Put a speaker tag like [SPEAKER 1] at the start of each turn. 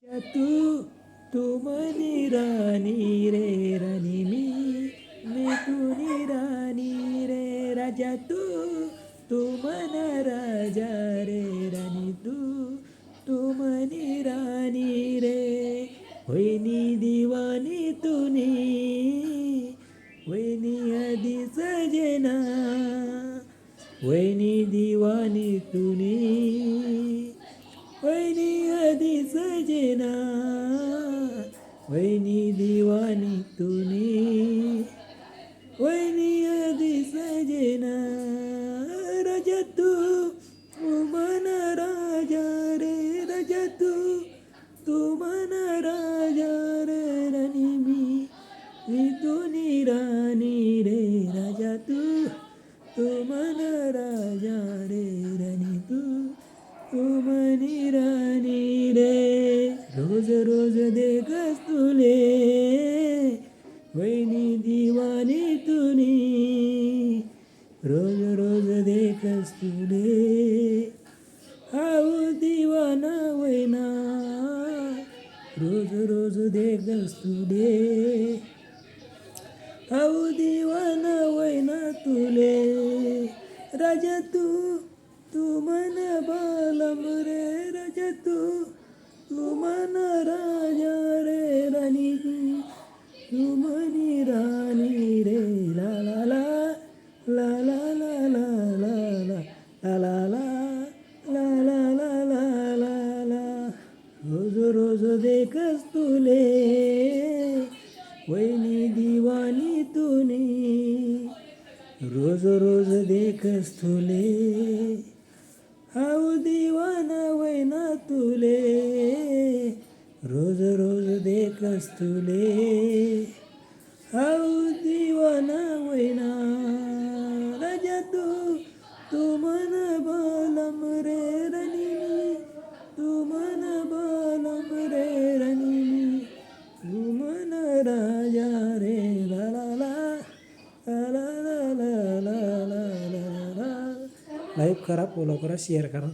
[SPEAKER 1] तू तू मनी राणी रे राणी मी तुनी राणी रे राजा तू मन राजा रे राणी तू मनी राणी रे होईनी दिवानी तुनी वैनी आधी सजना वैनी दिवानी तुनी वैनी आधी सजना वैनी दिवानी तुनी वैनी आधी सजना राजा तू मन राजा रे राजा तू मन राजा रे राणी मी तुनी राणी रे राजा तू मन राजा रे राणी तू मनी राणी रे रोज रोज देखस तुले वैनी दिवानी तुनी रोज रोज देखस तुले हाऊ दिवाना वैना रोज रोज देखस तुले हाऊ दिवाना वैना तुले राजा तू मन बालम रे राजा तू मन राजा रे राणी तू मनी राणी रे ला ला ला ला ला ला ला ला ला ला ला ला ला ला ला ला ला रोज रोज देखस तुले वैनी दिवानी तुनी रोज रोज देखस तुले हाऊ दिवाना वैना तुले रोज रोज देखस तुले हाऊ दिवाना वैना राजा तू मन बालम रे राणी तू मन बालम रे राणी तू मन राजा रे ला ला ला ला ला ला ला ला ला ला लाईक करा फॉलो करा शेअर करा.